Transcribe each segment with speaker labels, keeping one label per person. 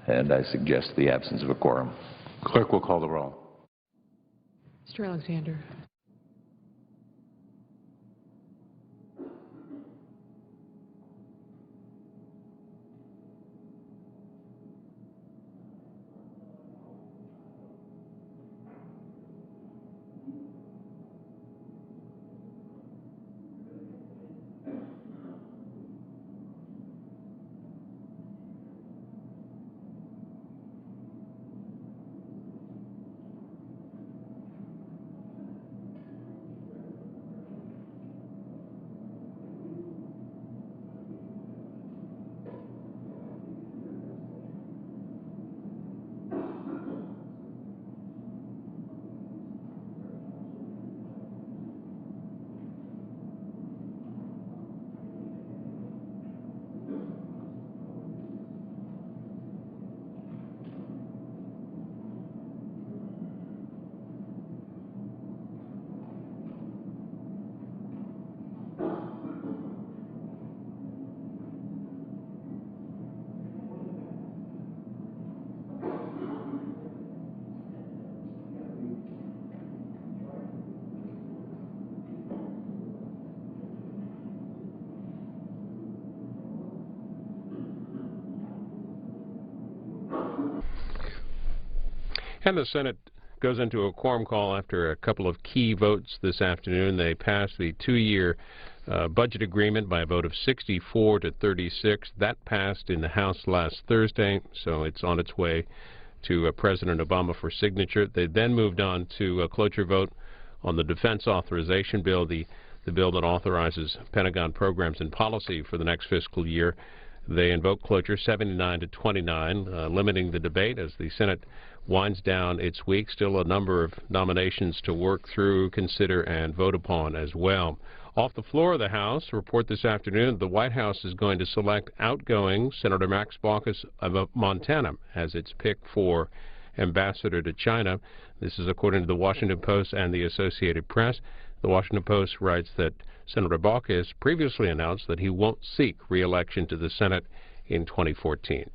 Speaker 1: and I suggest the absence of a quorum.
Speaker 2: Clerk will call the roll.
Speaker 3: Mr. Alexander.
Speaker 4: And the Senate goes into a quorum call after a couple of key votes this afternoon. They passed the two-year budget agreement by a vote of 64 to 36. That passed in the House last Thursday, so it's on its way to President Obama for signature. They then moved on to a cloture vote on the defense authorization bill, the bill that authorizes Pentagon programs and policy for the next fiscal year. They invoked cloture 79 to 29, limiting the debate as the Senate winds down its week. Still a number of nominations to work through, consider, and vote upon as well. Off the floor of the House, a report this afternoon, the White House is going to select outgoing Senator Max Baucus of Montana as its pick for ambassador to China. This is according to the Washington Post and the Associated Press. The Washington Post writes that Senator Baucus previously announced that he won't seek re-election to the Senate in 2014.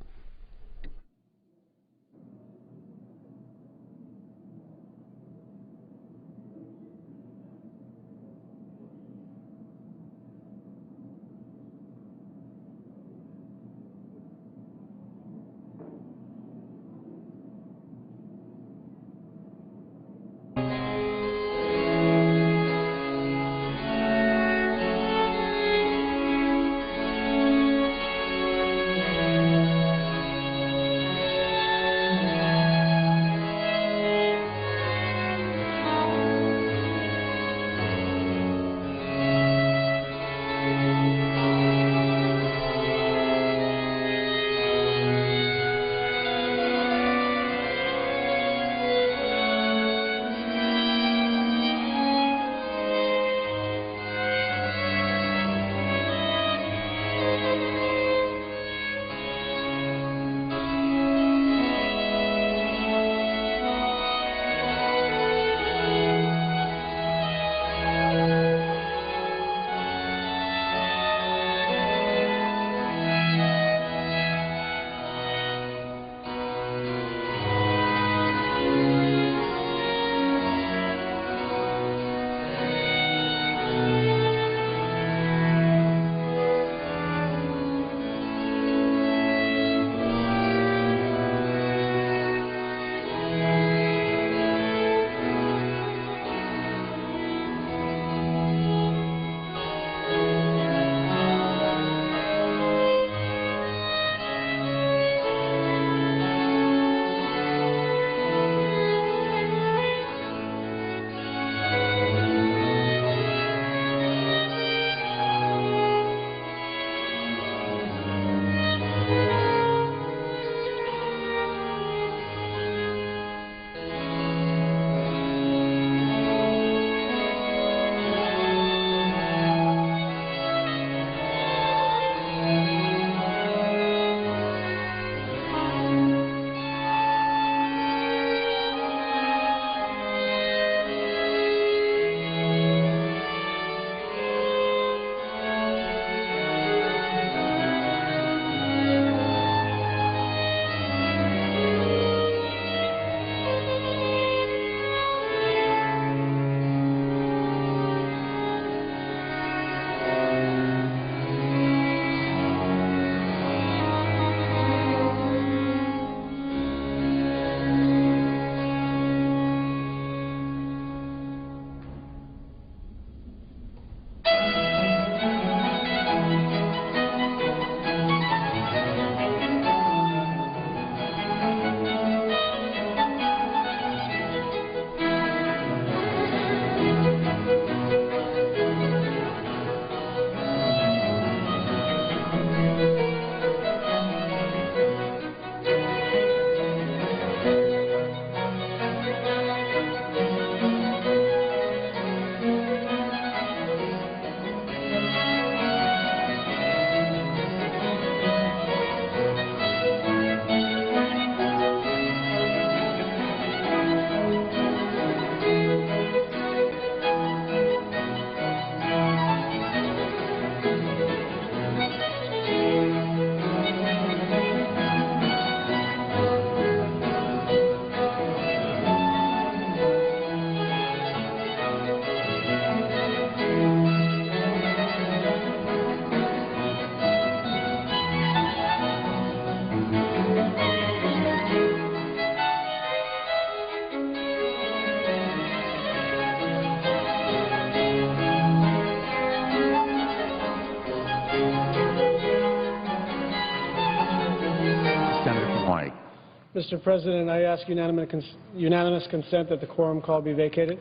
Speaker 5: Mr. President, I ask unanimous consent that the quorum call be vacated.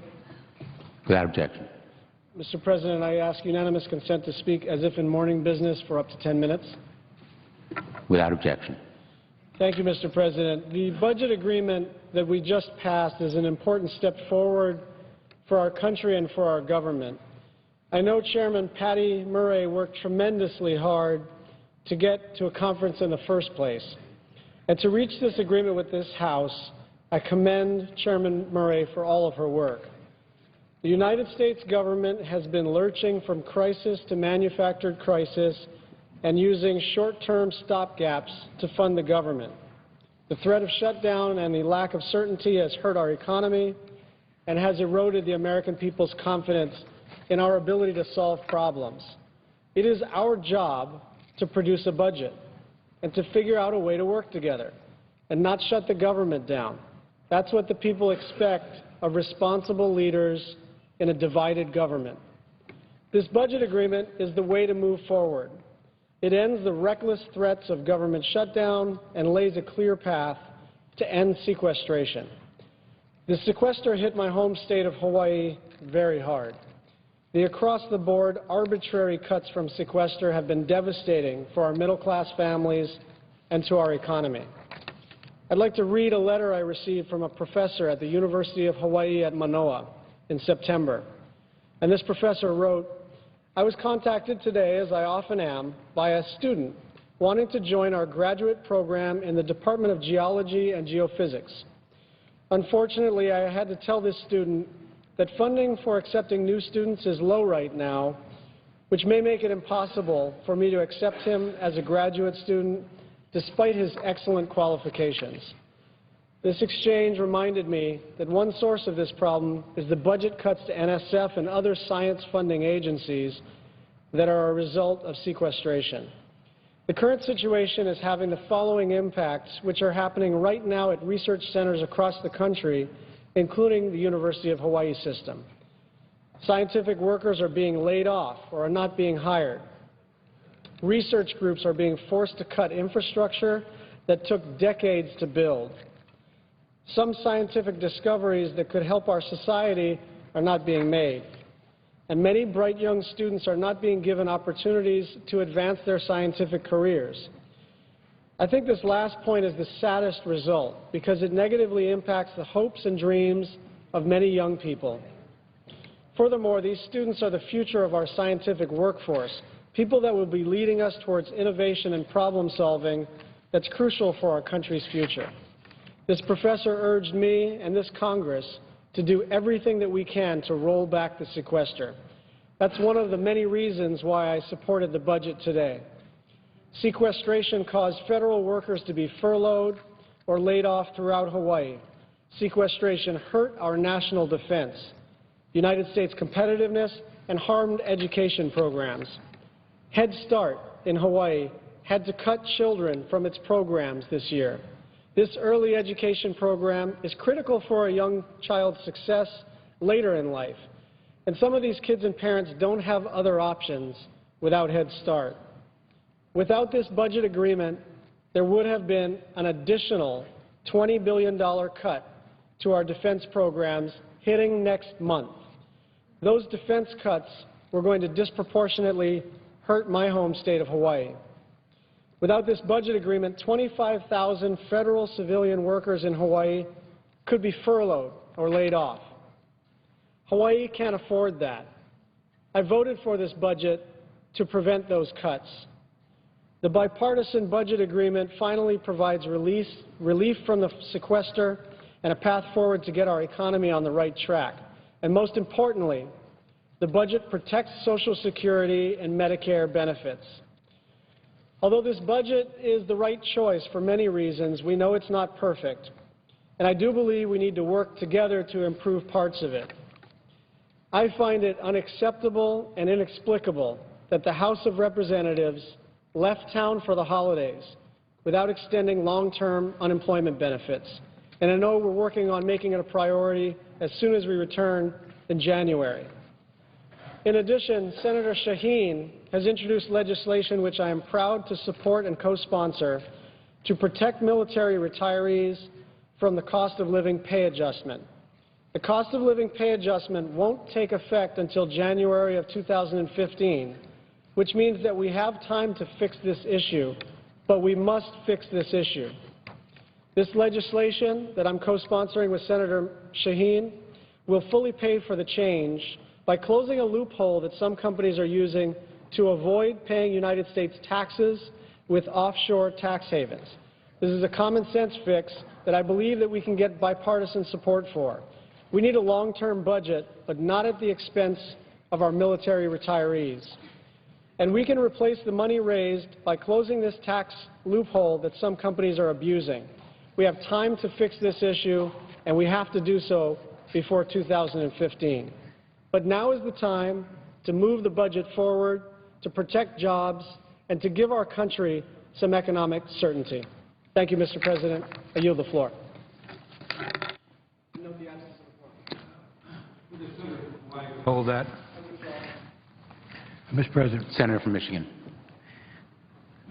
Speaker 2: Without objection.
Speaker 5: Mr. President, I ask unanimous consent to speak as if in morning business for up to 10 minutes.
Speaker 2: Without objection.
Speaker 5: Thank you, Mr. President. The budget agreement that we just passed is an important step forward for our country and for our government. I know Chairman Patty Murray worked tremendously hard to get to a conference in the first place. And to reach this agreement with this House, I commend Chairman Murray for all of her work. The United States government has been lurching from crisis to manufactured crisis and using short-term stopgaps to fund the government. The threat of shutdown and the lack of certainty has hurt our economy and has eroded the American people's confidence in our ability to solve problems. It is our job to produce a budget and to figure out a way to work together and not shut the government down. That's what the people expect of responsible leaders in a divided government. This budget agreement is the way to move forward. It ends the reckless threats of government shutdown and lays a clear path to end sequestration. The sequester hit my home state of Hawaii very hard. The across-the-board arbitrary cuts from sequester have been devastating for our middle-class families and to our economy. I'd like to read a letter I received from a professor at the University of Hawaii at Manoa in September. And this professor wrote, "I was contacted today, as I often am, by a student wanting to join our graduate program in the Department of Geology and Geophysics. Unfortunately, I had to tell this student that funding for accepting new students is low right now, which may make it impossible for me to accept him as a graduate student despite his excellent qualifications." This exchange reminded me that one source of this problem is the budget cuts to NSF and other science funding agencies that are a result of sequestration. The current situation is having the following impacts, which are happening right now at research centers across the country, including the University of Hawaii system. Scientific workers are being laid off or are not being hired. Research groups are being forced to cut infrastructure that took decades to build. Some scientific discoveries that could help our society are not being made. And many bright young students are not being given opportunities to advance their scientific careers. I think this last point is the saddest result because it negatively impacts the hopes and dreams of many young people. Furthermore, these students are the future of our scientific workforce, people that will be leading us towards innovation and problem solving that's crucial for our country's future. This professor urged me and this Congress to do everything that we can to roll back the sequester. That's one of the many reasons why I supported the budget today. Sequestration caused federal workers to be furloughed or laid off throughout Hawaii. Sequestration hurt our national defense, United States competitiveness, and harmed education programs. Head Start in Hawaii had to cut children from its programs this year. This early education program is critical for a young child's success later in life. And some of these kids and parents don't have other options without Head Start. Without this budget agreement, there would have been an additional $20 billion cut to our defense programs hitting next month. Those defense cuts were going to disproportionately hurt my home state of Hawaii. Without this budget agreement, 25,000 federal civilian workers in Hawaii could be furloughed or laid off. Hawaii can't afford that. I voted for this budget to prevent those cuts. The bipartisan budget agreement finally provides relief from the sequester and a path forward to get our economy on the right track. And most importantly, the budget protects Social Security and Medicare benefits. Although this budget is the right choice for many reasons, we know it's not perfect. And I do believe we need to work together to improve parts of it. I find it unacceptable and inexplicable that the House of Representatives left town for the holidays without extending long-term unemployment benefits. And I know we're working on making it a priority as soon as we return in January. In addition, Senator Shaheen has introduced legislation which I am proud to support and co-sponsor to protect military retirees from the cost of living pay adjustment. The cost of living pay adjustment won't take effect until January of 2015, which means that we have time to fix this issue, but we must fix this issue. This legislation that I'm co-sponsoring with Senator Shaheen will fully pay for the change by closing a loophole that some companies are using to avoid paying United States taxes with offshore tax havens. This is a common-sense fix that I believe that we can get bipartisan support for. We need a long-term budget, but not at the expense of our military retirees. And we can replace the money raised by closing this tax loophole that some companies are abusing. We have time to fix this issue, and we have to do so before 2015. But now is the time to move the budget forward, to protect jobs, and to give our country some economic certainty. Thank you, Mr. President. I yield the floor.
Speaker 6: Hold that. Mr. President.
Speaker 2: Senator from Michigan.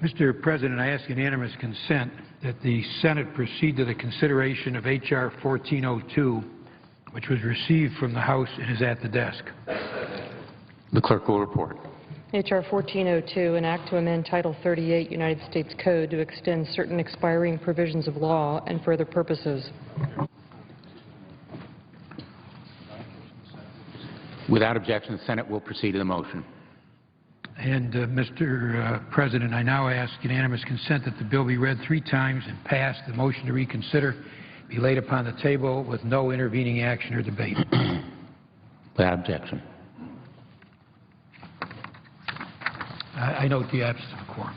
Speaker 6: Mr. President, I ask unanimous consent that the Senate proceed to the consideration of H.R. 1402, which was received from the House and is at the desk.
Speaker 2: The clerk will report.
Speaker 3: H.R. 1402, an act to amend Title 38 United States Code to extend certain expiring provisions of law and for other purposes.
Speaker 2: Without objection, the Senate will proceed to the motion.
Speaker 6: And, Mr. President, I now ask unanimous consent that the bill be read 3 times and passed. The motion to reconsider be laid upon the table with no intervening action or debate.
Speaker 2: Without objection.
Speaker 6: I note the absence of a quorum.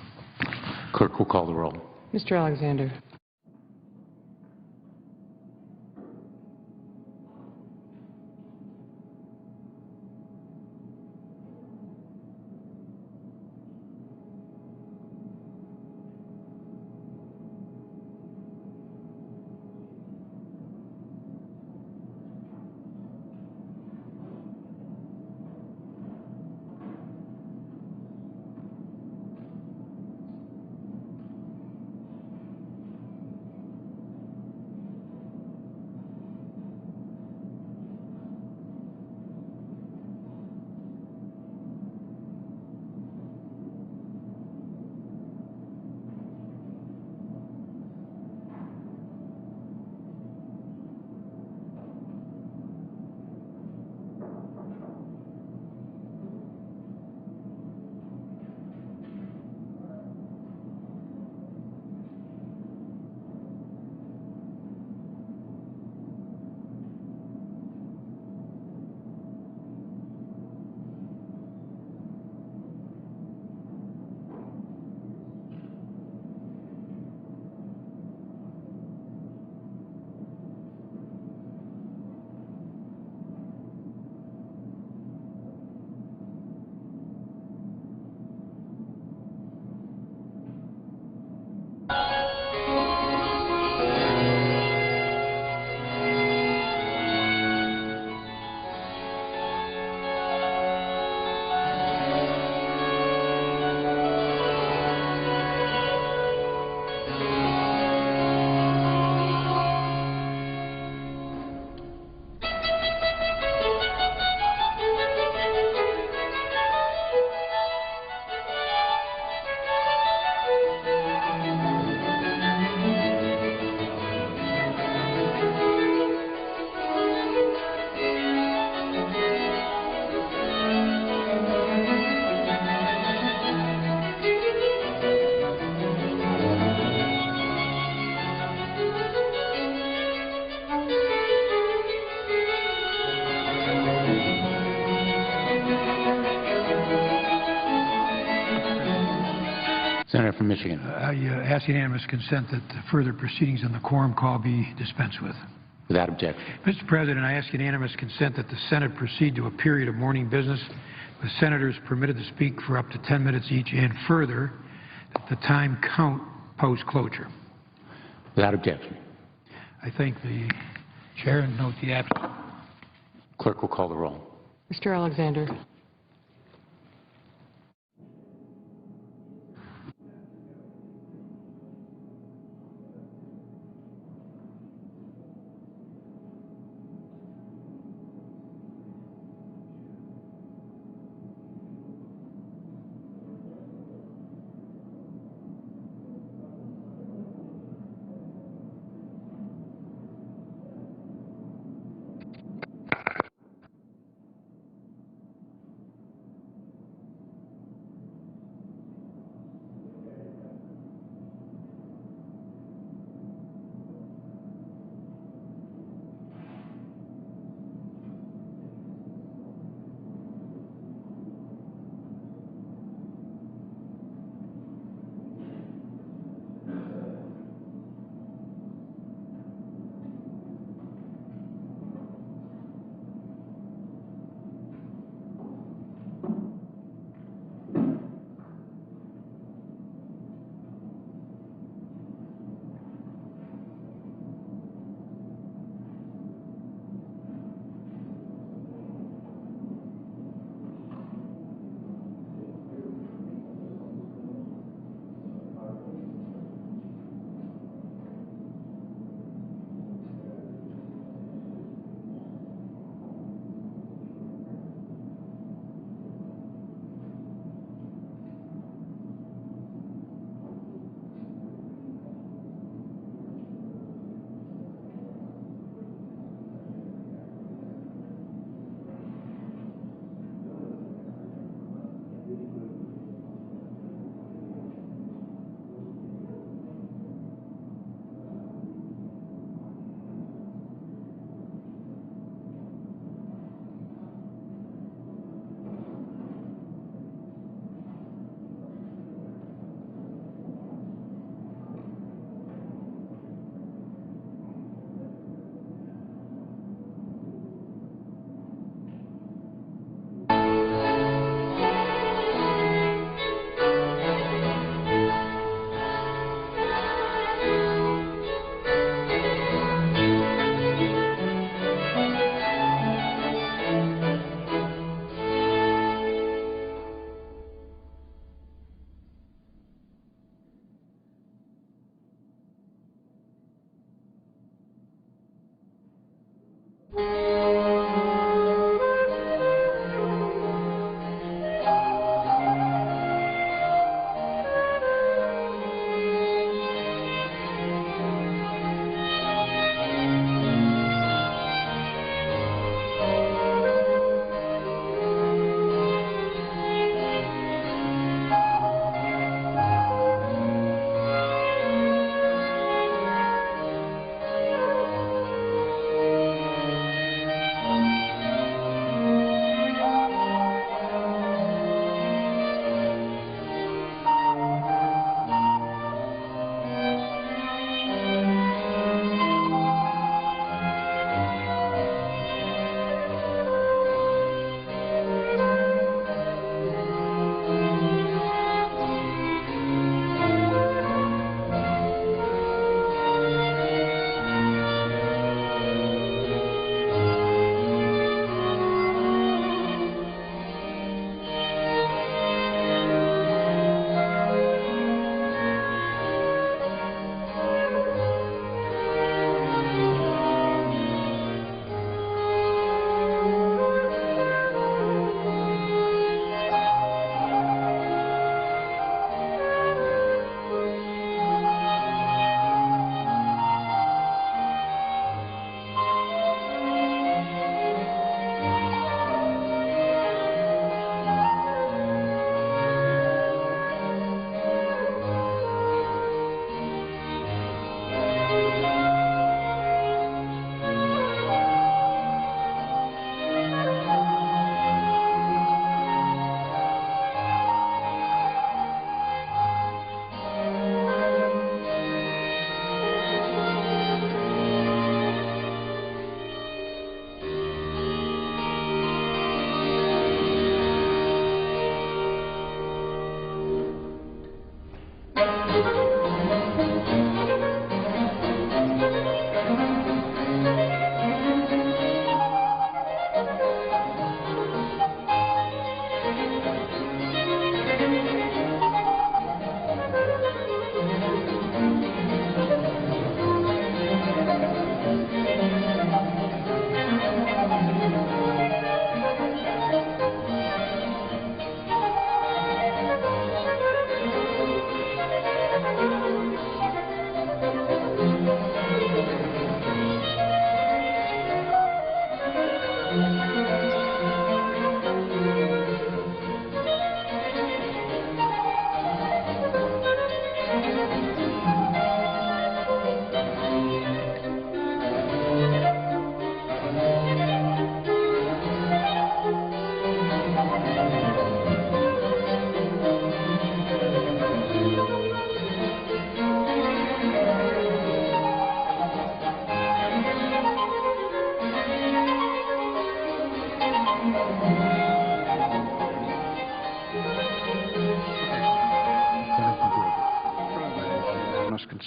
Speaker 2: Clerk will call the roll.
Speaker 3: Mr. Alexander.
Speaker 2: Senator from Michigan.
Speaker 6: I ask unanimous consent that further proceedings on the quorum call be dispensed with.
Speaker 2: Without objection.
Speaker 6: Mr. President, I ask unanimous consent that the Senate proceed to a period of morning business with senators permitted to speak for up to 10 minutes each, and further, that the time count post-cloture.
Speaker 2: Without objection.
Speaker 6: I thank the chair and note the absence.
Speaker 2: Clerk will call the roll.
Speaker 3: Mr. Alexander.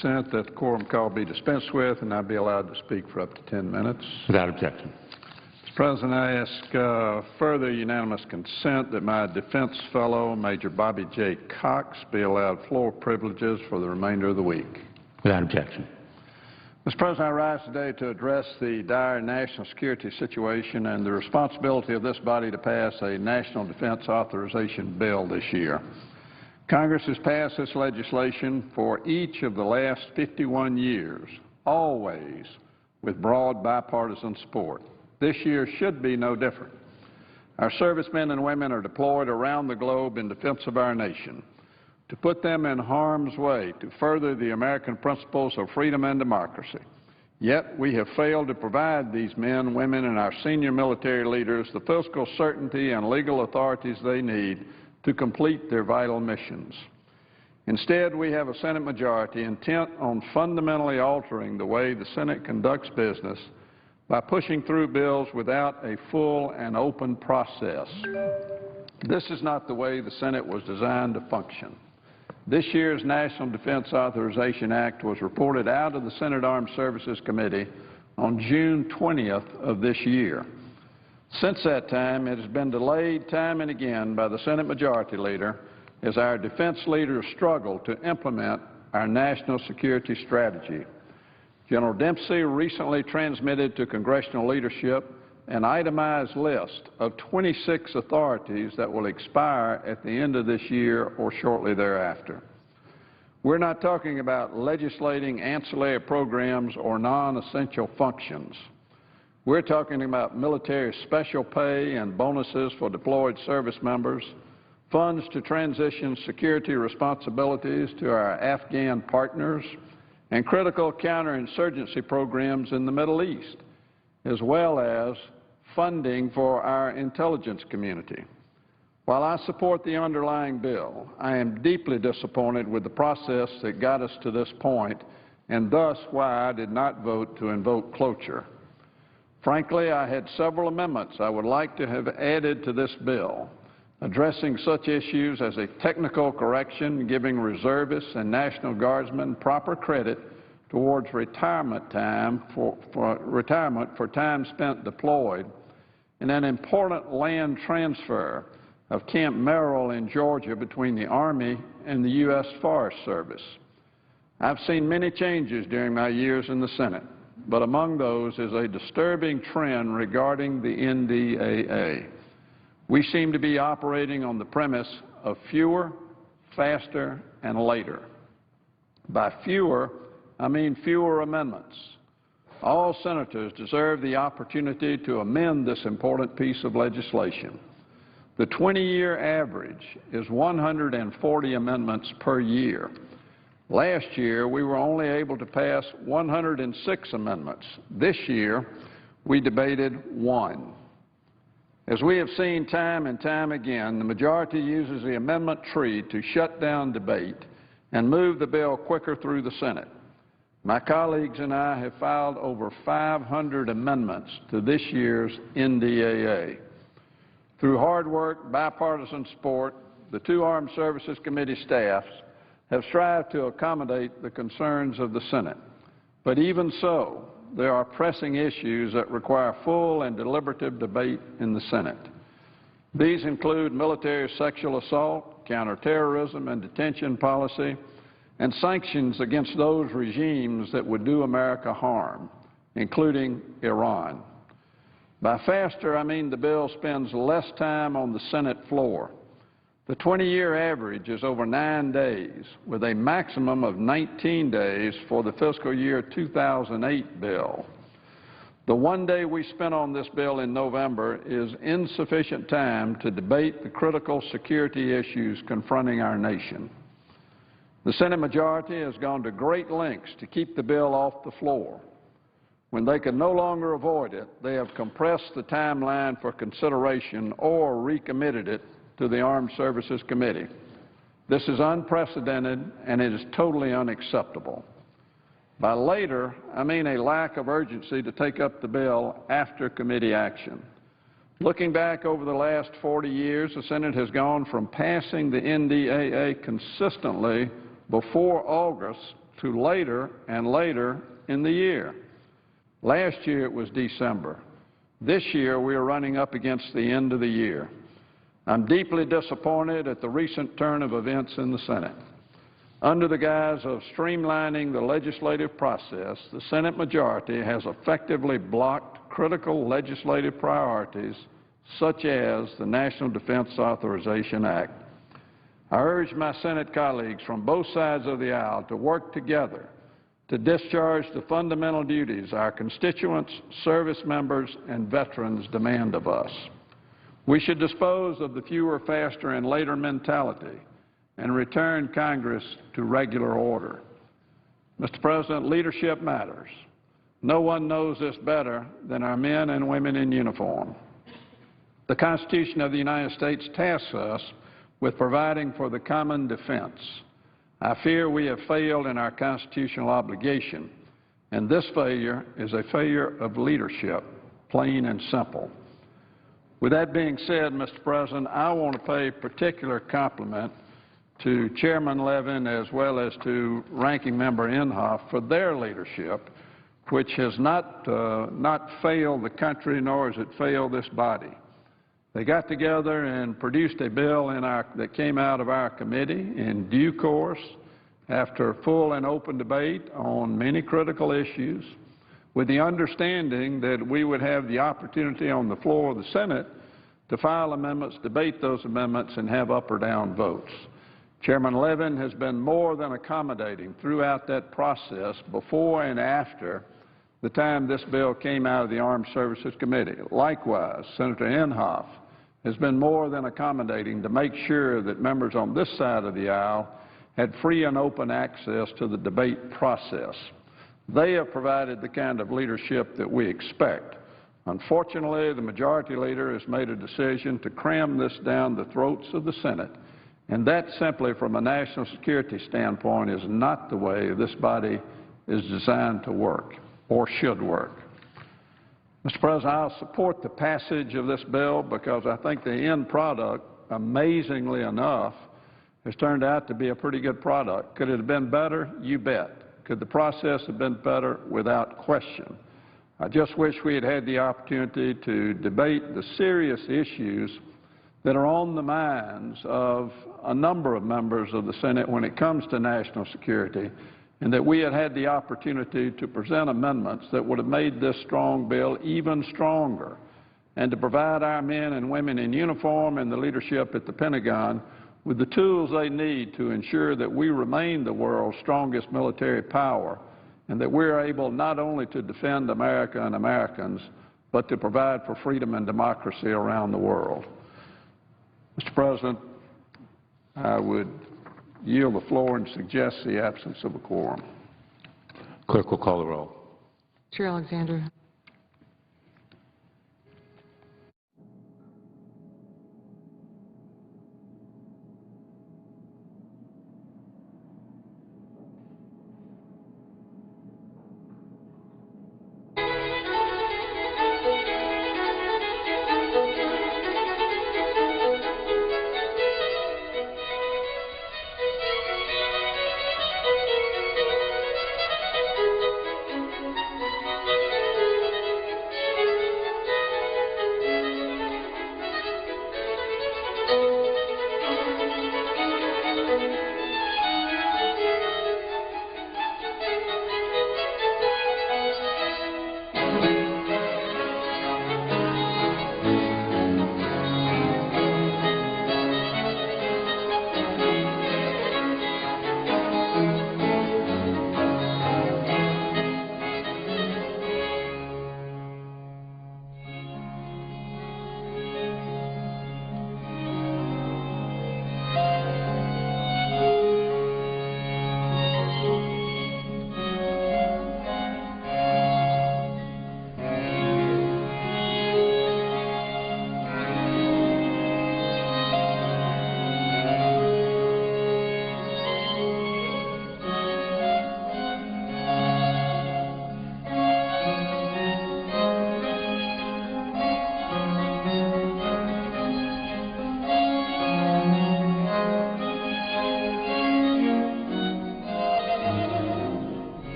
Speaker 7: consent that the quorum call be dispensed with, and I be allowed to speak for up to 10 minutes.
Speaker 2: Without objection.
Speaker 7: Mr. President, I ask further unanimous consent that my defense fellow, Major Bobby J. Cox, be allowed floor privileges for the remainder of the week.
Speaker 2: Without objection.
Speaker 7: Mr. President, I rise today to address the dire national security situation and the responsibility of this body to pass a national defense authorization bill this year. Congress has passed this legislation for each of the last 51 years, always with broad bipartisan support. This year should be no different. Our servicemen and women are deployed around the globe in defense of our nation. To put them in harm's way to further the American principles of freedom and democracy. Yet we have failed to provide these men, women, and our senior military leaders the fiscal certainty and legal authorities they need to complete their vital missions. Instead, we have a Senate majority intent on fundamentally altering the way the Senate conducts business by pushing through bills without a full and open process. This is not the way the Senate was designed to function. This year's National Defense Authorization Act was reported out of the Senate Armed Services Committee on June 20th of this year. Since that time, it has been delayed time and again by the Senate Majority Leader as our defense leaders struggle to implement our national security strategy. General Dempsey recently transmitted to congressional leadership an itemized list of 26 authorities that will expire at the end of this year or shortly thereafter. We're not talking about legislating ancillary programs or non-essential functions. We're talking about military special pay and bonuses for deployed service members, funds to transition security responsibilities to our Afghan partners, and critical counterinsurgency programs in the Middle East, as well as funding for our intelligence community. While I support the underlying bill, I am deeply disappointed with the process that got us to this point, and thus why I did not vote to invoke cloture. Frankly, I had several amendments I would like to have added to this bill, addressing such issues as a technical correction giving reservists and National Guardsmen proper credit towards retirement for time spent deployed, and an important land transfer of Camp Merrill in Georgia between the Army and the U.S. Forest Service. I've seen many changes during my years in the Senate, but among those is a disturbing trend regarding the NDAA. We seem to be operating on the premise of fewer, faster, and later. By fewer, I mean fewer amendments. All senators deserve the opportunity to amend this important piece of legislation. The 20-year average is 140 amendments per year. Last year, we were only able to pass 106 amendments. This year, we debated one. As we have seen time and time again, the majority uses the amendment tree to shut down debate and move the bill quicker through the Senate. My colleagues and I have filed over 500 amendments to this year's NDAA. Through hard work, bipartisan support, the two Armed Services Committee staffs have strived to accommodate the concerns of the Senate. But even so, there are pressing issues that require full and deliberative debate in the Senate. These include military sexual assault, counterterrorism and detention policy, and sanctions against those regimes that would do America harm, including Iran. By faster, I mean the bill spends less time on the Senate floor. The 20-year average is over 9 days, with a maximum of 19 days for the fiscal year 2008 bill. The 1 day we spent on this bill in November is insufficient time to debate the critical security issues confronting our nation. The Senate majority has gone to great lengths to keep the bill off the floor. When they can no longer avoid it, they have compressed the timeline for consideration or recommitted it to the Armed Services Committee. This is unprecedented and it is totally unacceptable. By later, I mean a lack of urgency to take up the bill after committee action. Looking back over the last 40 years, the Senate has gone from passing the NDAA consistently before August to later and later in the year. Last year it was December. This year we are running up against the end of the year. I'm deeply disappointed at the recent turn of events in the Senate. Under the guise of streamlining the legislative process, the Senate majority has effectively blocked critical legislative priorities such as the National Defense Authorization Act. I urge my Senate colleagues from both sides of the aisle to work together to discharge the fundamental duties our constituents, service members, and veterans demand of us. We should dispose of the fewer, faster, and later mentality and return Congress to regular order. Mr. President, leadership matters. No one knows this better than our men and women in uniform. The Constitution of the United States tasks us with providing for the common defense. I fear we have failed in our constitutional obligation, and this failure is a failure of leadership, plain and simple. With that being said, Mr. President, I want to pay particular compliment to Chairman Levin as well as to Ranking Member Inhofe for their leadership, which has not failed the country nor has it failed this body. They got together and produced a bill that came out of our committee in due course after full and open debate on many critical issues, with the understanding that we would have the opportunity on the floor of the Senate to file amendments, debate those amendments, and have up or down votes. Chairman Levin has been more than accommodating throughout that process before and after the time this bill came out of the Armed Services Committee. Likewise, Senator Inhofe has been more than accommodating to make sure that members on this side of the aisle had free and open access to the debate process. They have provided the kind of leadership that we expect. Unfortunately, the majority leader has made a decision to cram this down the throats of the Senate, and that simply from a national security standpoint is not the way this body is designed to work or should work. Mr. President, I'll support the passage of this bill because I think the end product, amazingly enough, has turned out to be a pretty good product. Could it have been better? You bet. Could the process have been better? Without question. I just wish we had had the opportunity to debate the serious issues that are on the minds of a number of members of the Senate when it comes to national security, and that we had had the opportunity to present amendments that would have made this strong bill even stronger, and to provide our men and women in uniform and the leadership at the Pentagon with the tools they need to ensure that we remain the world's strongest military power, and that we're able not only to defend America and Americans, but to provide for freedom and democracy around the world. Mr. President, I would yield the floor and suggest the absence of a quorum.
Speaker 2: Clerk will call the roll.
Speaker 3: Chair Alexander.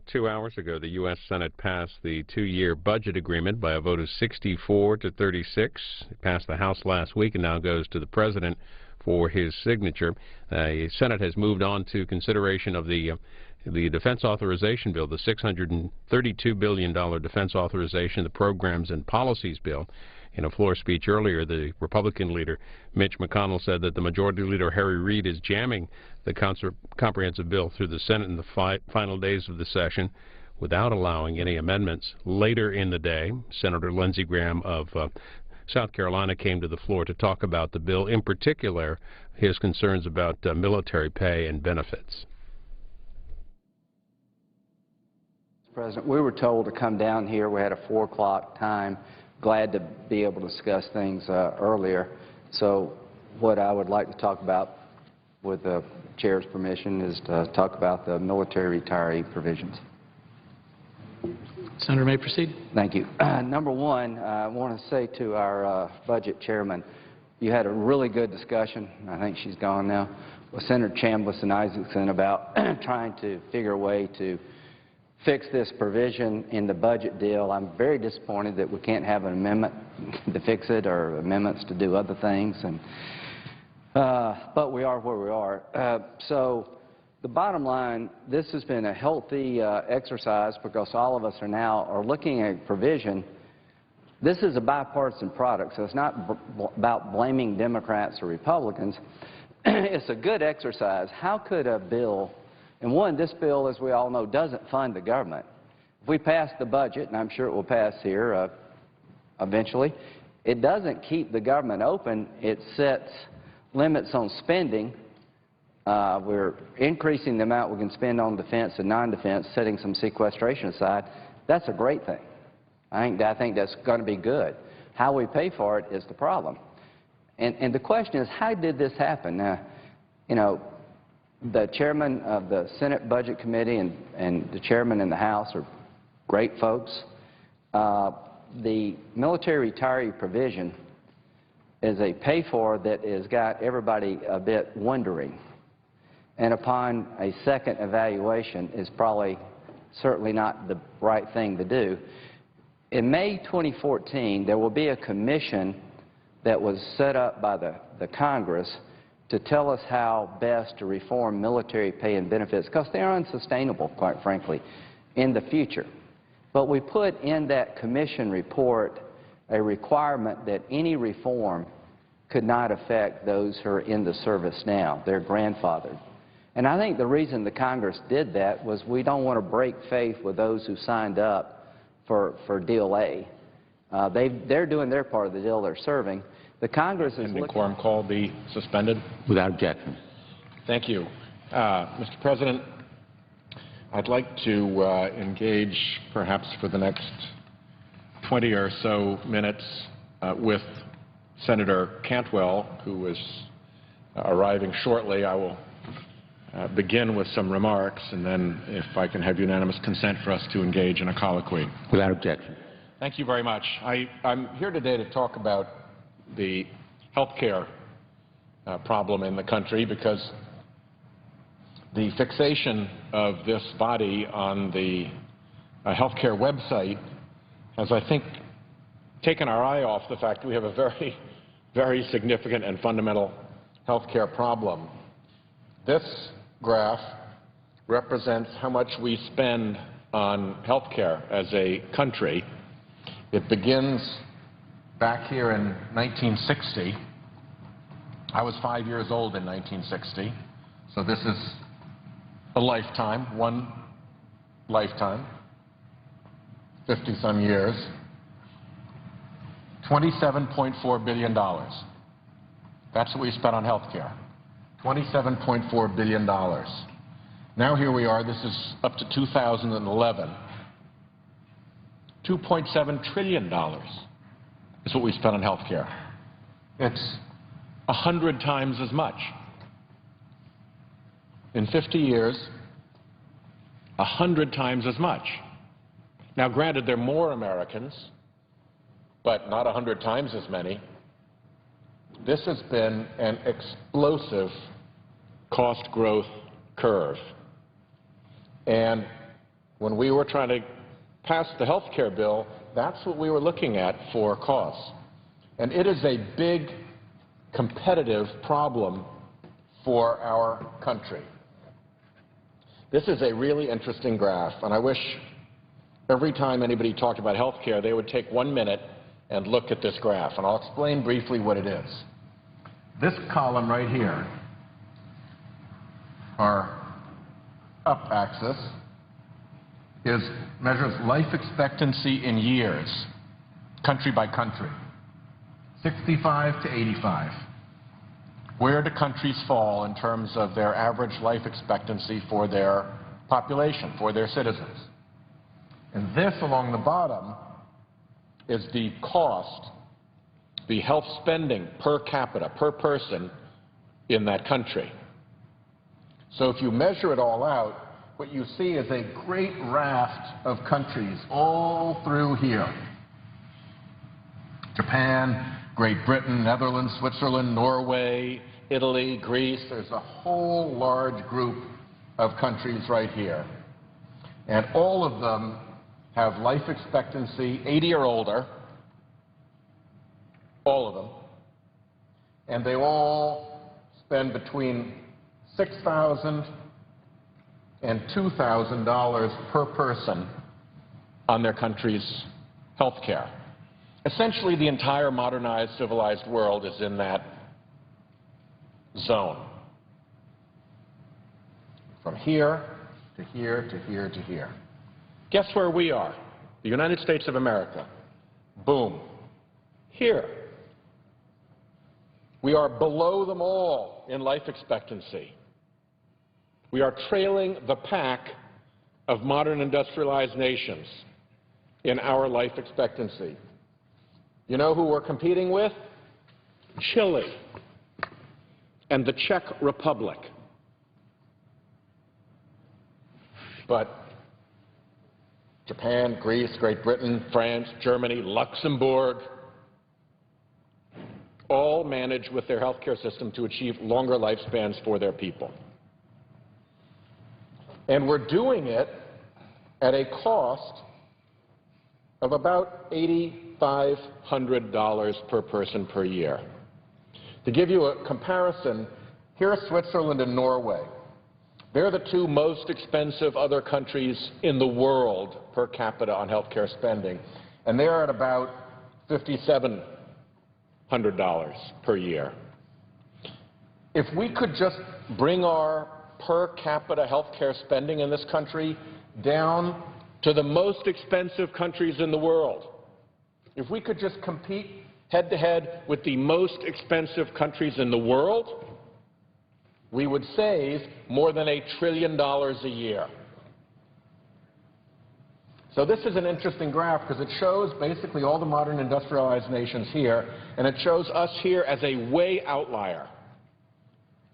Speaker 4: 2 hours ago, the U.S. Senate passed the two-year budget agreement by a vote of 64 to 36. It passed the House last week and now goes to the President for his signature. The Senate has moved on to consideration of the defense authorization bill, the $632 billion defense authorization, the programs and policies bill. In a floor speech earlier, the Republican leader, Mitch McConnell, said that the Majority Leader, Harry Reid, is jamming the comprehensive bill through the Senate in the final days of the session without allowing any amendments. Later in the day, Senator Lindsey Graham of South Carolina came to the floor to talk about the bill, in particular his concerns about military pay and benefits.
Speaker 8: President, we were told to come down here. We had a 4 o'clock time. Glad to be able to discuss things earlier. So what I would like to talk about, with the Chair's permission, is to talk about the military retiree provisions.
Speaker 9: Senator may proceed.
Speaker 8: Thank you. Number one, I want to say to our Budget Chairman, you had a really good discussion, I think she's gone now, with Senator Chambliss and Isaacson about trying to figure a way to fix this provision in the budget deal. I'm very disappointed that we can't have an amendment to fix it or amendments to do other things, but we are where we are. So the bottom line, this has been a healthy exercise because all of us are looking at provision. This is a bipartisan product, so it's not about blaming Democrats or Republicans. It's a good exercise. How could a bill, and one, this bill, as we all know, doesn't fund the government. If we pass the budget, and I'm sure it will pass here eventually, it doesn't keep the government open. It sets limits on spending. We're increasing the amount we can spend on defense and non-defense, setting some sequestration aside. That's a great thing. I think that's going to be good. How we pay for it is the problem. And the question is, how did this happen? Now, you know, the chairman of the Senate Budget Committee and the chairman in the House are great folks. The military retiree provision is a pay-for that has got everybody a bit wondering. And upon a second evaluation is probably certainly not the right thing to do. In May 2014, there will be a commission that was set up by the Congress to tell us how best to reform military pay and benefits, because they are unsustainable, quite frankly, in the future. But we put in that commission report a requirement that any reform could not affect those who are in the service now. They're grandfathered. And I think the reason the Congress did that was we don't want to break faith with those who signed up for Deal A. They're doing their part of the deal. They're serving. The Congress is
Speaker 2: And the quorum call be suspended? Without objection. Thank you. Mr. President, I'd like to engage perhaps for the next 20 or so minutes with Senator Cantwell, who is arriving shortly. I will begin with some remarks, and then if I can have unanimous consent for us to engage in a colloquy. Without objection. Thank you very much. I'm here today to talk about the health care problem in the country, because the fixation of this body on the health care website has, I think, taken our eye off the fact that we have a very, very significant and fundamental health care problem. This graph represents how much we spend on health care as a country. It begins back here in 1960. I was 5 years old in 1960, so this is a lifetime, one lifetime, 50-some years. $27.4 billion. That's what we spent on health care. $27.4 billion. Now here we are, this is up to 2011. $2.7 trillion is what we spent on health care. It's 100 times as much. In 50 years, 100 times as much. Now granted, there are more Americans, but not 100 times as many. This has been an explosive cost growth curve. And when we were trying to pass the health care bill, that's what we were looking at for costs. And it is a big competitive problem for our country. This is a really interesting graph, and I wish every time anybody talked about health care, they would take 1 minute and look at this graph, and I'll explain briefly what it is. This column right here, our up axis, measures life expectancy in years, country by country, 65 to 85. Where do countries fall in terms of their average life expectancy for their population, for their citizens? And this along the bottom is the cost, the health spending per capita, per person in that country. So if you measure it all out, what you see is a great raft of countries all through here. Japan, Great Britain, Netherlands, Switzerland, Norway, Italy, Greece. There's a whole large group of countries right here. And all of them have life expectancy 80 or older, all of them. And they all spend between $6,000 and $2,000 per person on their country's health care. Essentially, the entire modernized, civilized world is in that zone. From here to here to here to here. Guess where we are? The United States of America. Boom. Here. We are below them all in life expectancy. We are trailing the pack of modern industrialized nations in our life expectancy. You know who we're competing with? Chile and the Czech Republic. But Japan, Greece, Great Britain, France, Germany, Luxembourg, all manage with their healthcare system to achieve longer lifespans for their people. And we're doing it at a cost of about $8,500 per person per year. To give you a comparison, here are Switzerland and Norway. They're the two most expensive other countries in the world per capita on health care spending, and they're at about $5,700 per year. If we could just bring our per capita health care spending in this country down to the most expensive countries in the world, if we could just compete head-to-head with the most expensive countries in the world, we would save more than $1 trillion a year. So this is an interesting graph because it shows basically all the modern industrialized nations here, and it shows us here as a way outlier.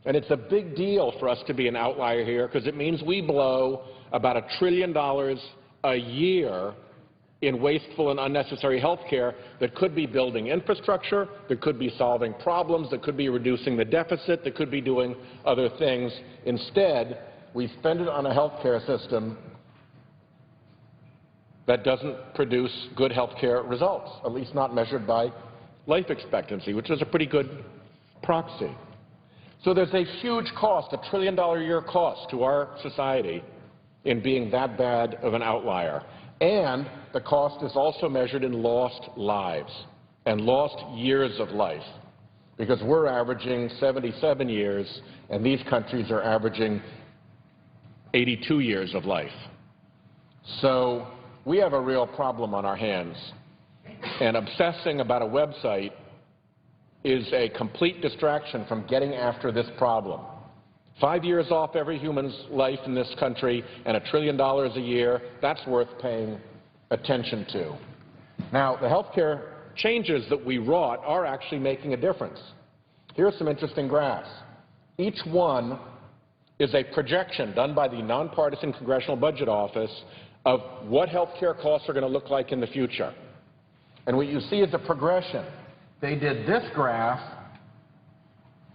Speaker 2: And it's a big deal for us to be an outlier here because it means we blow about $1 trillion a year in wasteful and unnecessary health care that could be building infrastructure, that could be solving problems, that could be reducing the deficit, that could be doing other things. Instead, we spend it on a health care system that doesn't produce good health care results, at least not measured by life expectancy, which is a pretty good proxy. So there's a huge cost, $1 trillion a year cost to our society in being that bad of an outlier. And the cost is also measured in lost lives and lost years of life, because we're averaging 77 years and these countries are averaging 82 years of life. So we have a real problem on our hands, and obsessing about a website is a complete distraction from getting after this problem. 5 years off every human's life in this country and $1 trillion a year, that's worth paying attention to. Now, the health care changes that we wrought are actually making a difference. Here are some interesting graphs. Each one is a projection done by the nonpartisan Congressional Budget Office of what health care costs are going to look like in the future. And what you see is a progression. They did this graph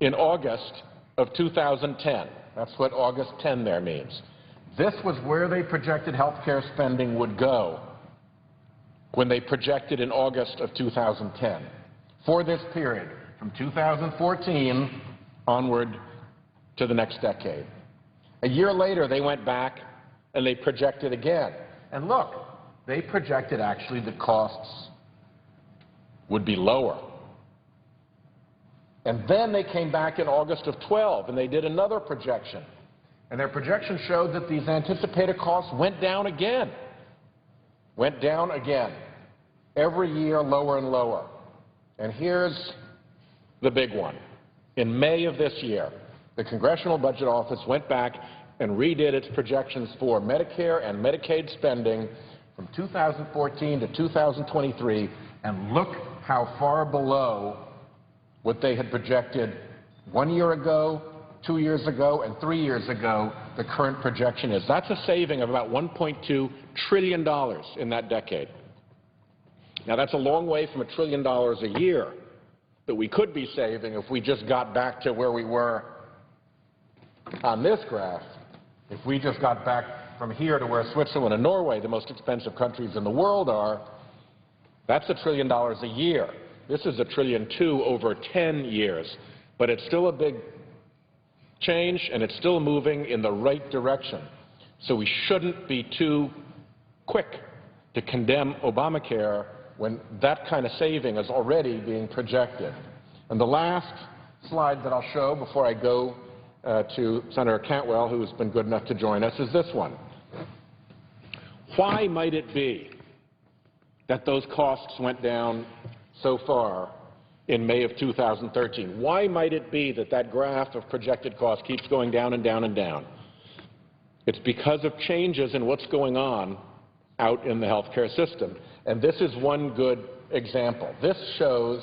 Speaker 2: in August of 2010. That's what August 10 there means. This was where they projected health care spending would go when they projected in August of 2010 for this period from 2014 onward to the next decade. A year later, they went back and they projected again. And look, they projected actually the costs would be lower. And then they came back in August of 12 and they did another projection. And their projection showed that these anticipated costs went down again. Went down again. Every year lower and lower. And here's the big one. In May of this year, the Congressional Budget Office went back and redid its projections for Medicare and Medicaid spending from 2014 to 2023, and look how far below what they had projected 1 year ago, 2 years ago, and 3 years ago the current projection is. That's a saving of about $1.2 trillion in that decade. Now, that's a long way from $1 trillion a year that we could be saving if we just got back to where we were on this graph. If we just got back from here to where Switzerland and Norway, the most expensive countries in the world, are, that's $1 trillion a year. This is $1.2 trillion over 10 years. But it's still a big change, and it's still moving in the right direction. So we shouldn't be too quick to condemn Obamacare when that kind of saving is already being projected. And the last slide that I'll show before I go to Senator Cantwell, who's been good enough to join us, is this one. Why might it be that those costs went down so far in May of 2013? Why might it be that that graph of projected costs keeps going down and down and down? It's because of changes in what's going on out in the healthcare system. And this is one good example. This shows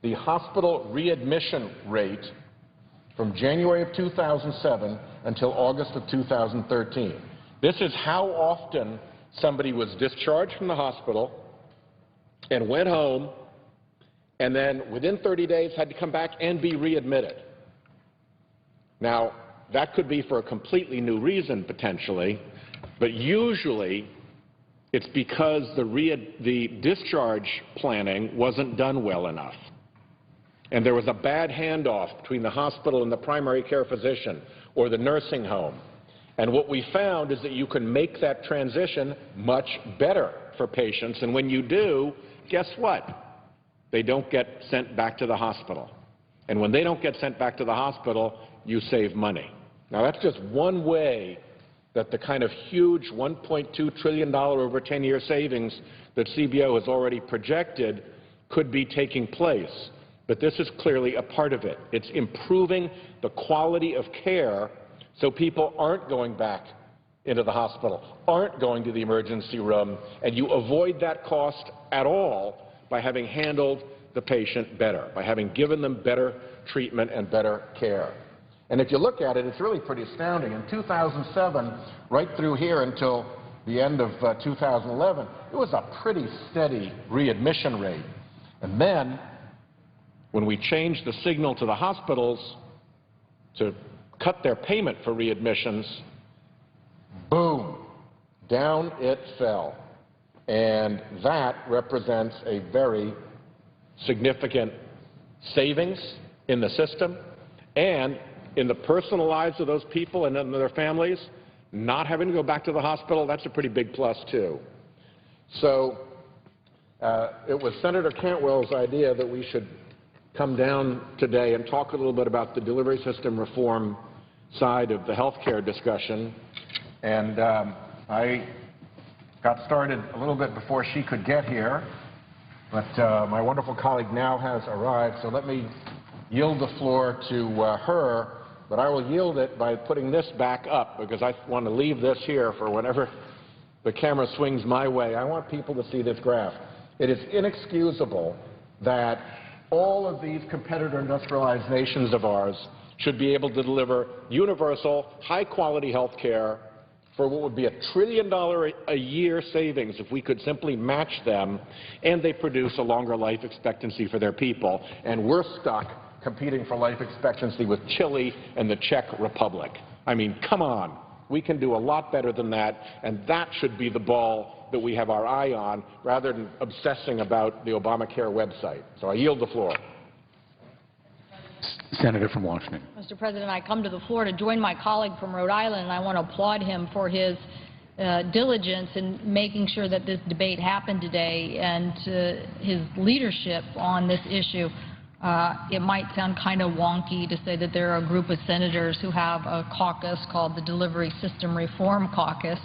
Speaker 2: the hospital readmission rate from January of 2007 until August of 2013. This is how often somebody was discharged from the hospital and went home and then within 30 days had to come back and be readmitted. Now, that could be for a completely new reason potentially, but usually it's because the discharge planning wasn't done well enough. And there was a bad handoff between the hospital and the primary care physician or the nursing home. And what we found is that you can make that transition much better for patients. And when you do, guess what? They don't get sent back to the hospital. And when they don't get sent back to the hospital, you save money. Now, that's just one way that the kind of huge $1.2 trillion over 10-year savings that CBO has already projected could be taking place. But this is clearly a part of it. It's improving the quality of care so people aren't going back into the hospital, aren't going to the emergency room, and you avoid that cost at all by having handled the patient better, by having given them better treatment and better care. And if you look at it, it's really pretty astounding. In 2007, right through here until the end of 2011, it was a pretty steady readmission rate. And then, when we changed the signal to the hospitals to cut their payment for readmissions, boom, down it fell. And that represents a very significant savings in the system and in the personal lives of those people and their families. Not having to go back to the hospital, that's a pretty big plus, too. So it was Senator Cantwell's idea that we should come down today and talk a little bit about the delivery system reform side of the health care discussion. And I got started a little bit before she could get here, but my wonderful colleague now has arrived, so let me yield the floor to her, but I will yield it by putting this back up because I want to leave this here for whenever the camera swings my way. I want people to see this graph. It is inexcusable that all of these competitor industrialized nations of ours should be able to deliver universal, high-quality health care for what would be $1 trillion a year savings if we could simply match them, and they produce a longer life expectancy for their people. And we're stuck competing for life expectancy with Chile and the Czech Republic. I mean, come on. We can do a lot better than that, and that should be the ball that we have our eye on rather than obsessing about the Obamacare website. So I yield the floor.
Speaker 6: Senator from Washington.
Speaker 9: Mr. President, I come to the floor to join my colleague from Rhode Island, and I want to applaud him for his diligence in making sure that this debate happened today and his leadership on this issue. It might sound kind of wonky to say that there are a group of senators who have a caucus called the Delivery System Reform Caucus,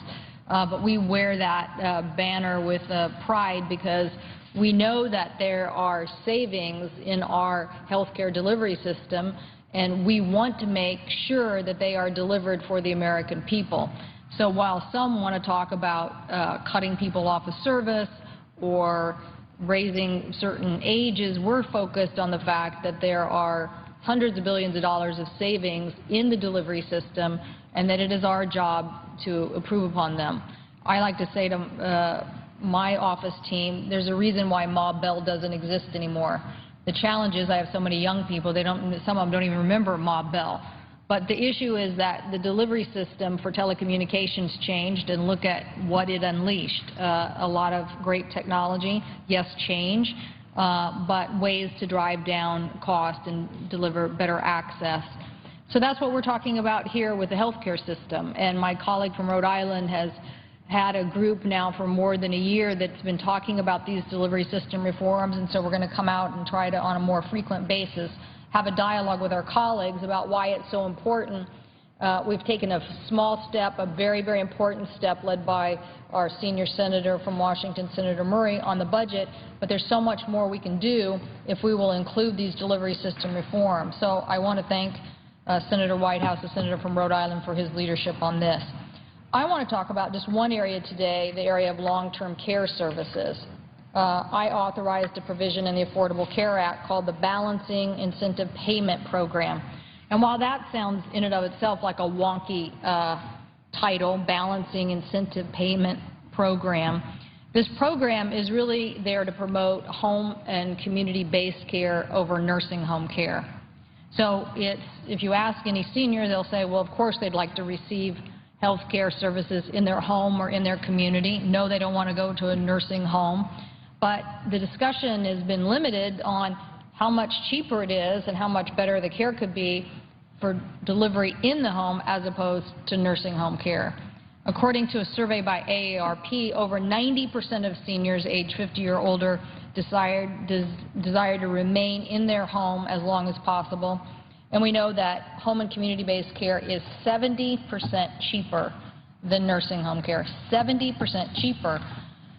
Speaker 9: but we wear that banner with pride because we know that there are savings in our health care delivery system, and we want to make sure that they are delivered for the American people. So while some want to talk about cutting people off of service or raising certain ages, we're focused on the fact that there are hundreds of billions of dollars of savings in the delivery system and that it is our job to improve upon them. I like to say to my office team, there's a reason why Ma Bell doesn't exist anymore. The challenge is I have so many young people, some of them don't even remember Ma Bell. But the issue is that the delivery system for telecommunications changed, and look at what it unleashed. A lot of great technology, yes, change, but ways to drive down cost and deliver better access. So that's what we're talking about here with the healthcare system. And my colleague from Rhode Island has had a group now for more than a year that's been talking about these delivery system reforms, and so we're going to come out and try to, on a more frequent basis, have a dialogue with our colleagues about why it's so important. We've taken a small step, a very, very important step led by our senior senator from Washington, Senator Murray, on the budget, but there's so much more we can do if we will include these delivery system reforms. So I want to thank Senator Whitehouse, the senator from Rhode Island, for his leadership on this. I want to talk about just one area today, the area of long-term care services. I authorized a provision in the Affordable Care Act called the Balancing Incentive Payment Program. And while that sounds in and of itself like a wonky title, Balancing Incentive Payment Program, this program is really there to promote home and community-based care over nursing home care. So if you ask any senior, they'll say, well, of course they'd like to receive health care services in their home or in their community. No, they don't want to go to a nursing home. But the discussion has been limited on how much cheaper it is and how much better the care could be for delivery in the home as opposed to nursing home care. According to a survey by AARP, over 90% of seniors age 50 or older desire to remain in their home as long as possible. And we know that home and community-based care is 70% cheaper than nursing home care, 70% cheaper.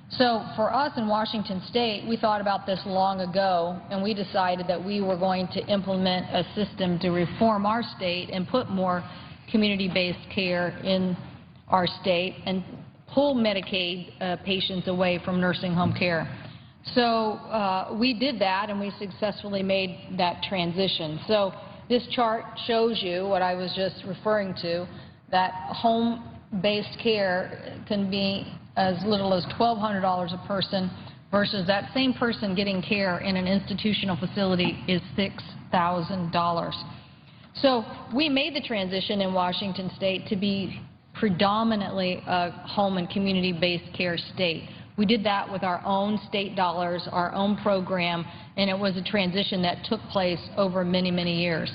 Speaker 9: So for us in Washington State, we thought about this long ago, and we decided that we were going to implement a system to reform our state and put more community-based care in our state and pull Medicaid patients away from nursing home care. So we did that, and we successfully made that transition. So this chart shows you what I was just referring to, that home-based care can be as little as $1,200 a person versus that same person getting care in an institutional facility is $6,000. So we made the transition in Washington State to be predominantly a home and community-based care state. We did that with our own state dollars, our own program, and it was a transition that took place over many, many years.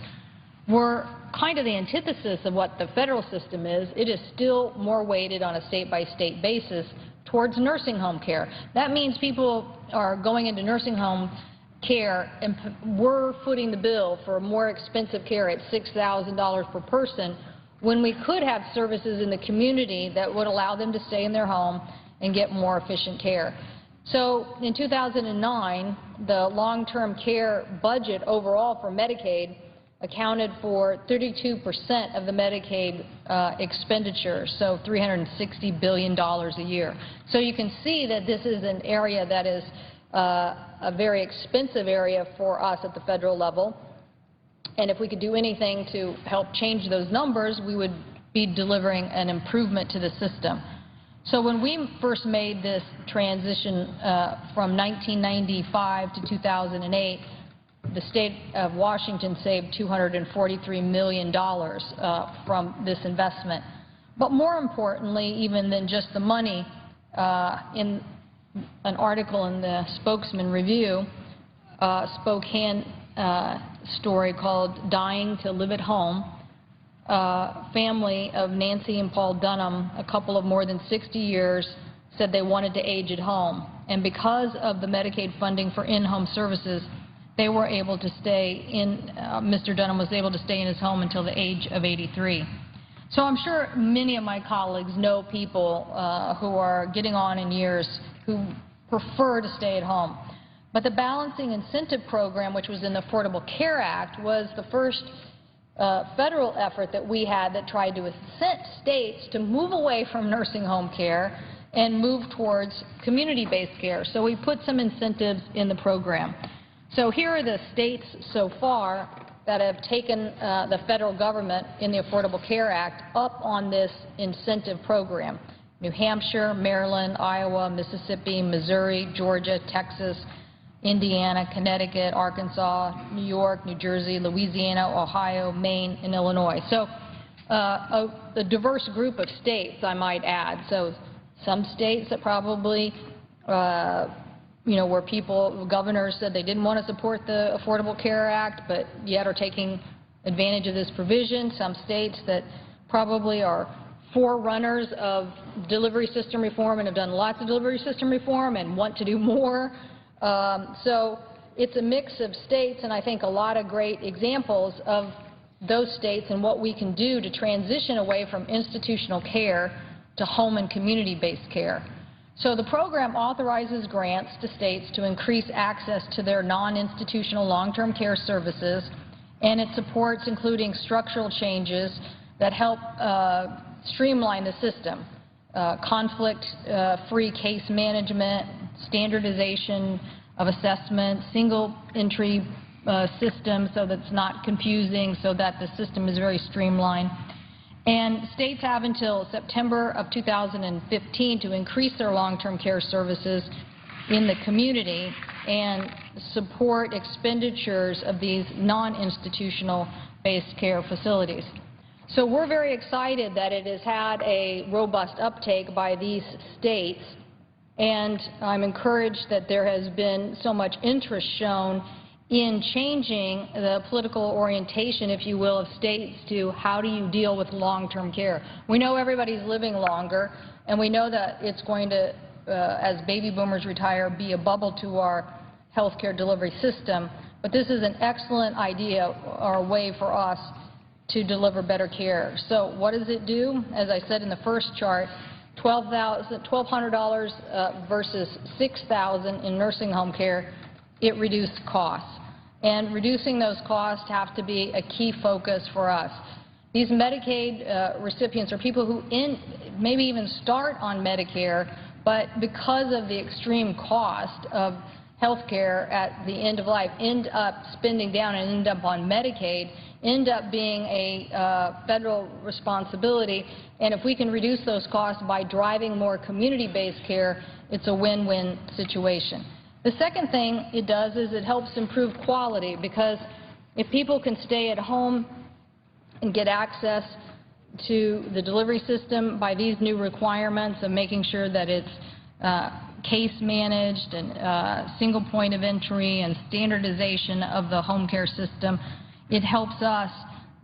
Speaker 9: We're kind of the antithesis of what the federal system is. It is still more weighted on a state-by-state basis towards nursing home care. That means people are going into nursing home care, and we're footing the bill for more expensive care at $6,000 per person when we could have services in the community that would allow them to stay in their home and get more efficient care. So in 2009, the long-term care budget overall for Medicaid accounted for 32% of the Medicaid expenditures, so $360 billion a year. So you can see that this is an area that is a very expensive area for us at the federal level. And if we could do anything to help change those numbers, we would be delivering an improvement to the system. So when we first made this transition from 1995 to 2008, the state of Washington saved $243 million from this investment. But more importantly, even than just the money, in an article in the Spokesman Review, Spokane story called Dying to Live at Home, family of Nancy and Paul Dunham, a couple of more than 60 years, said they wanted to age at home. And because of the Medicaid funding for in-home services, they were able to stay in, Mr. Dunham was able to stay in his home until the age of 83. So I'm sure many of my colleagues know people who are getting on in years who prefer to stay at home. But the Balancing Incentive Program, which was in the Affordable Care Act, was the first federal effort that we had that tried to incent states to move away from nursing home care and move towards community-based care. So we put some incentives in the program. So here are the states so far that have taken the federal government in the Affordable Care Act up on this incentive program: New Hampshire, Maryland, Iowa, Mississippi, Missouri, Georgia, Texas, Indiana, Connecticut, Arkansas, New York, New Jersey, Louisiana, Ohio, Maine, and Illinois. So a diverse group of states, I might add. So some states that probably, where governors said they didn't want to support the Affordable Care Act, but yet are taking advantage of this provision. Some states that probably are forerunners of delivery system reform and have done lots of delivery system reform and want to do more. So it's a mix of states, and I think a lot of great examples of those states and what we can do to transition away from institutional care to home and community-based care. So the program authorizes grants to states to increase access to their non-institutional long-term care services, and it supports including structural changes that help streamline the system, conflict-free case management, standardization of assessment, single entry system so that it's not confusing, so that the system is very streamlined. And states have until September of 2015 to increase their long-term care services in the community and support expenditures of these non-institutional based care facilities. So we're very excited that it has had a robust uptake by these states, and I'm encouraged that there has been so much interest shown in changing the political orientation, if you will, of states to how do you deal with long-term care. We know everybody's living longer, and we know that it's going to, as baby boomers retire, be a bubble to our health care delivery system. But this is an excellent idea or way for us to deliver better care. So what does it do? As I said in the first chart, $1,200 versus $6,000 in nursing home care, it reduced costs. And reducing those costs have to be a key focus for us. These Medicaid recipients are people who maybe even start on Medicare, but because of the extreme cost of health care at the end of life, end up spending down and end up on Medicaid, end up being a federal responsibility. And if we can reduce those costs by driving more community-based care, it's a win-win situation. The second thing it does is it helps improve quality, because if people can stay at home and get access to the delivery system by these new requirements of making sure that it's case managed and single point of entry and standardization of the home care system, it helps us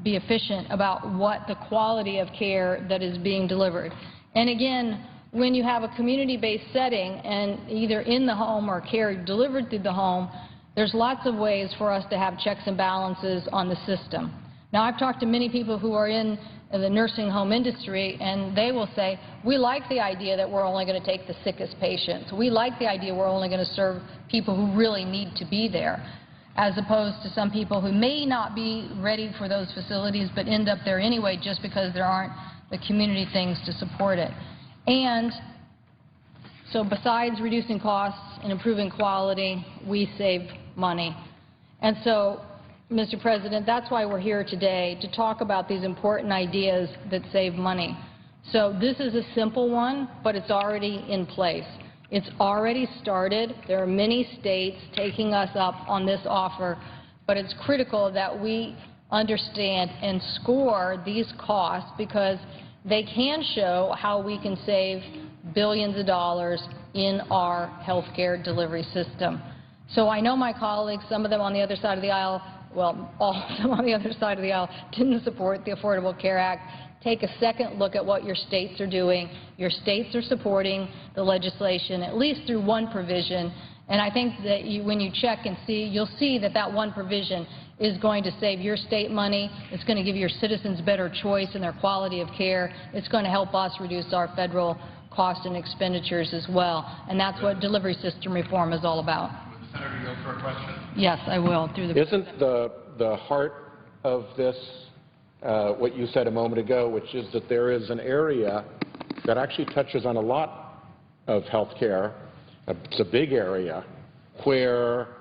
Speaker 9: be efficient about what the quality of care that is being delivered. And again, when you have a community-based setting and either in the home or care delivered through the home, there's lots of ways for us to have checks and balances on the system. Now, I've talked to many people who are in the nursing home industry, and they will say, we like the idea that we're only going to take the sickest patients. We like the idea we're only going to serve people who really need to be there, as opposed to some people who may not be ready for those facilities but end up there anyway just because there aren't the community things to support it. And so besides reducing costs and improving quality, we save money. And so, Mr. President, that's why we're here today, to talk about these important ideas that save money. So this is a simple one, but it's already in place. It's already started. There are many states taking us up on this offer, but it's critical that we understand and score these costs, because they can show how we can save billions of dollars in our health care delivery system. So I know my colleagues, some of them on the other side of the aisle, well, all of them on the other side of the aisle didn't support the Affordable Care Act. Take a second look at what your states are doing. Your states are supporting the legislation, at least through one provision. And I think that when you check and see, you'll see that that one provision is going to save your state money. It's going to give your citizens better choice in their quality of care. It's going to help us reduce our federal costs and expenditures as well. And that's what delivery system reform is all about.
Speaker 2: Would the Senator yield for a question?
Speaker 9: Yes, I will.
Speaker 2: Isn't the heart of this what you said a moment ago, which is that there is an area that actually touches on a lot of health care, it's a big area, where